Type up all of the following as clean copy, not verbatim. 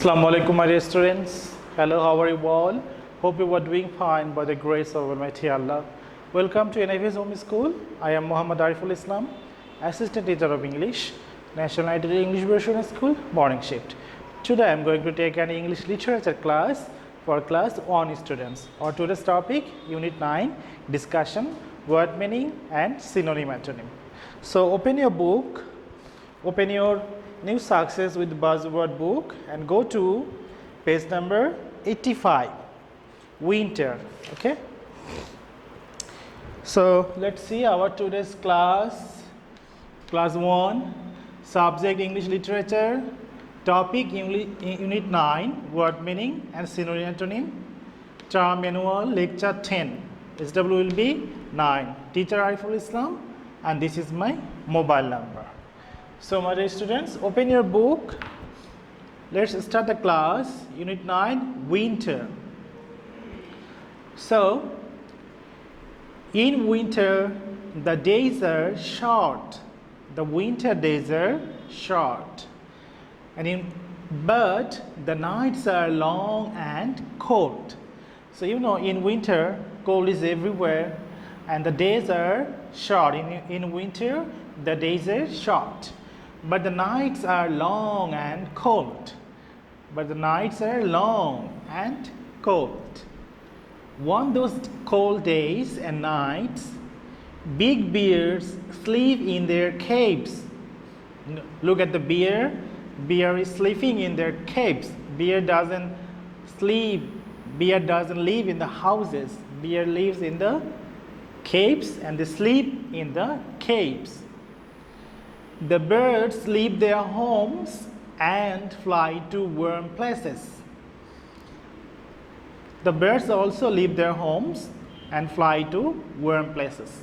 Assalamu alaikum, my dear students. Hello, how are you all? Hope you are doing fine by the grace of Almighty Allah. Welcome to NIV's Home School. I am Muhammad Ariful Islam, Assistant Teacher of English, National Identity English Version School, morning shift. Today I am going to take an English literature class for class 1 students. Our today's topic, Unit 9, discussion, word meaning and synonym antonym. So open your book, open your New Success with Buzzword book and go to page number 85, winter. Okay, so let's see our today's class 1, subject English literature, topic unit 9, word meaning and synonym antonym, term manual, lecture 10. SW will be 9. Teacher Ariful Islam, and this is my mobile number. So my dear students, open your book. Let's start the class. Unit 9, winter. So, in winter, the days are short. The winter days are short. But the nights are long and cold. So you know, in winter, cold is everywhere, and the days are short. In winter, the days are short. But the nights are long and cold. On those cold days and nights, big bears sleep in their caves. Look at the bear. Bear is sleeping in their caves. Bear doesn't live in the houses. Bear lives in the caves, and they sleep in the caves. The birds leave their homes and fly to warm places. The birds also leave their homes and fly to warm places.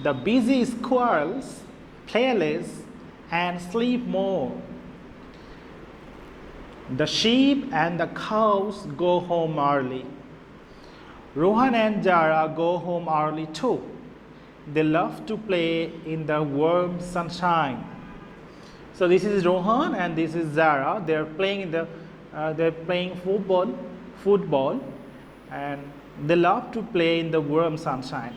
The busy squirrels play less and sleep more. The sheep and the cows go home early. Rohan and Jara go home early too. They love to play in the warm sunshine. So this is Rohan and this is Zara. They're playing football, and they love to play in the warm sunshine.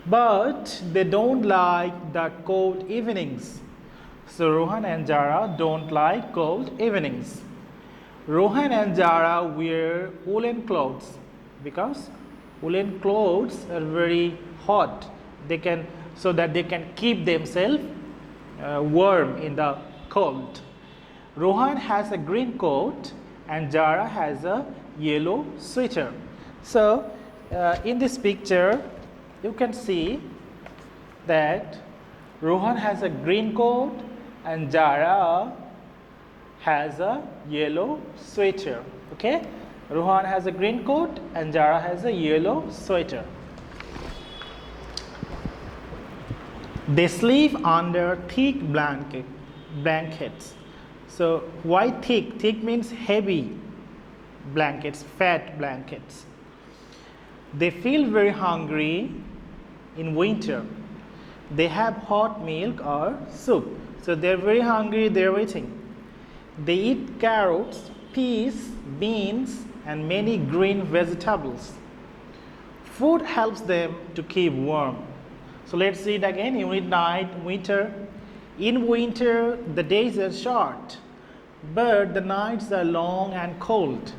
But they don't like the cold evenings. So Rohan and Zara don't like cold evenings. Rohan and Zara wear woolen clothes because woolen clothes are very hot. So that they can keep themselves warm in the cold. Rohan has a green coat and Zara has a yellow sweater. So in this picture you can see that Rohan has a green coat and Zara has a yellow sweater. Okay, Rohan has a green coat and Zara has a yellow sweater. They sleep under thick blankets. So why thick? Thick means heavy blankets, fat blankets. They feel very hungry in winter. They have hot milk or soup. So they're very hungry, they're eating. They eat carrots, peas, beans, and many green vegetables. Food helps them to keep warm. So let's see it again. Unit 9, winter. In winter, the days are short, but the nights are long and cold.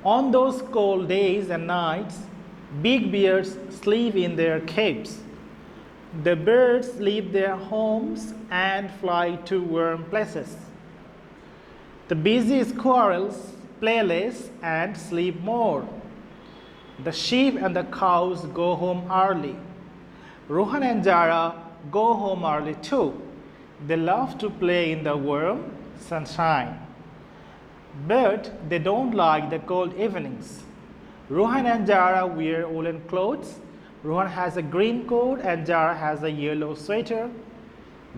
On those cold days and nights, big bears sleep in their caves. The birds leave their homes and fly to warm places. The busy squirrels play less and sleep more. The sheep and the cows go home early. Rohan and Zara go home early too. They love to play in the warm sunshine. But they don't like the cold evenings. Rohan and Zara wear woolen clothes. Rohan has a green coat and Zara has a yellow sweater.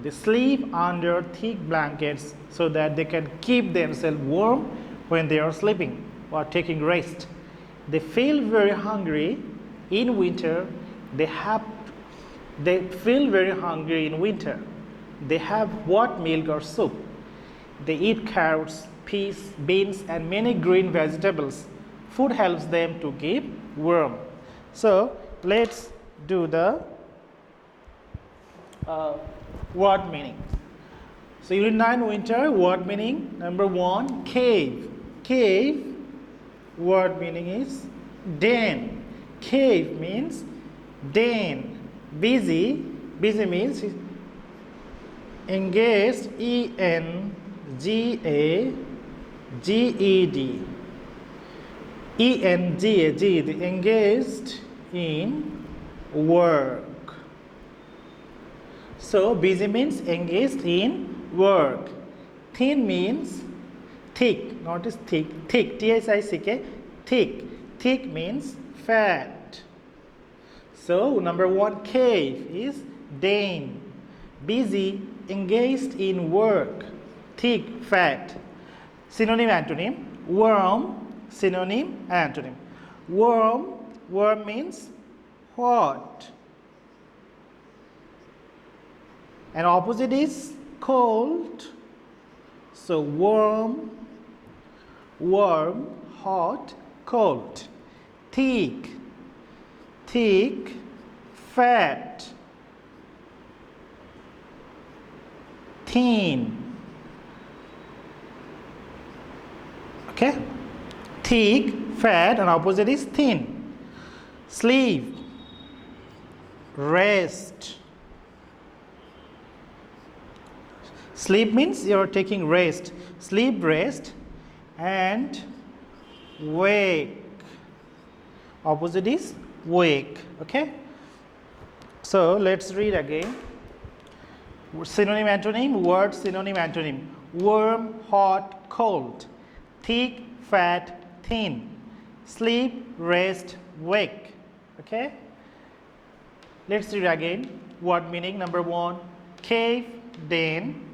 They sleep under thick blankets so that they can keep themselves warm when they are sleeping or taking rest. They feel very hungry in winter. They feel very hungry in winter. They have hot milk or soup. They eat carrots, peas, beans, and many green vegetables. Food helps them to keep warm. So let's do the word meaning. So Unit 9 winter word meaning. Number 1, cave. Cave word meaning is den. Cave means den. Busy. Busy means engaged. E-N-G-A-G-E-D. E-N-G-A-G-E-D. Engaged in work. So busy means engaged in work. Thin means thick. Notice thick. Thick. T-H-I-C-K. Thick. Thick means fat. So number 1, cave is den. Busy, engaged in work. Thick, fat. Synonym, antonym. Warm, synonym, antonym. Warm, warm means hot. And opposite is cold. So warm, hot, cold. Thick, fat. Thin. Okay? Thick, fat, and opposite is thin. Sleep, rest. Sleep means you are taking rest. Sleep, rest, and wake. Opposite is wake. Okay? So let's read again. Synonym, antonym. Word, synonym, antonym. Warm, hot, cold. Thick, fat, thin. Sleep, rest, wake. Okay? Let's read again. Word meaning. Number 1, cave, den.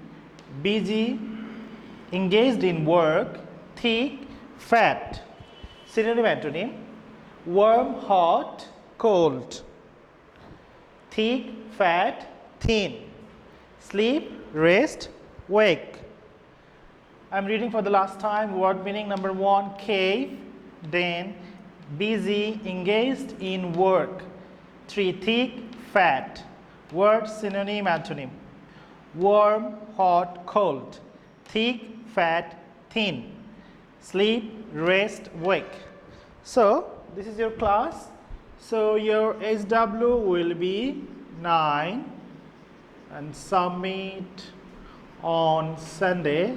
Busy, engaged in work. Thick, fat. Synonym, antonym. Warm, hot, cold. Thick, fat, thin. Sleep, rest, wake. I'm reading for the last time. Word meaning. Number 1, cave, den. Busy, engaged in work. 3, thick, fat. Word, synonym, antonym. Warm, hot, cold. Thick, fat, thin. Sleep, rest, wake. So this is your class. So your SW will be 9 and submit on Sunday.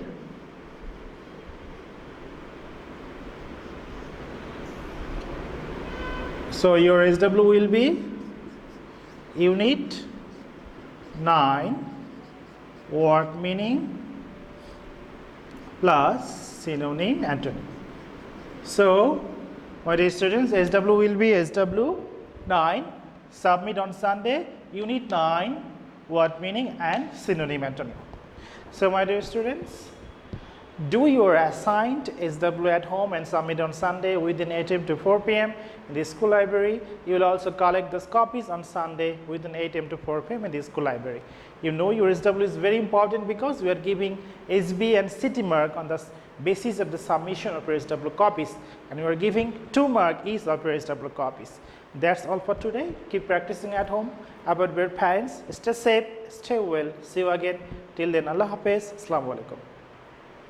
So your SW will be Unit 9 word meaning plus synonym, antonym. So my dear students, SW will be SW 9, submit on Sunday, Unit 9 word meaning and synonym, antonym. So my dear students, do your assigned SW at home and submit on Sunday within 8 am to 4 p.m. in the school library. You will also collect those copies on Sunday within 8 am to 4 p.m. in the school library. You know your SW is very important because we are giving SB and city mark on the basis of the submission of your SW copies, and we are giving 2 mark each of your SW copies. That's all for today. Keep practicing at home. About your parents, stay safe, stay well. See you again. Till then, Allah Hafiz. Assalamu alaikum.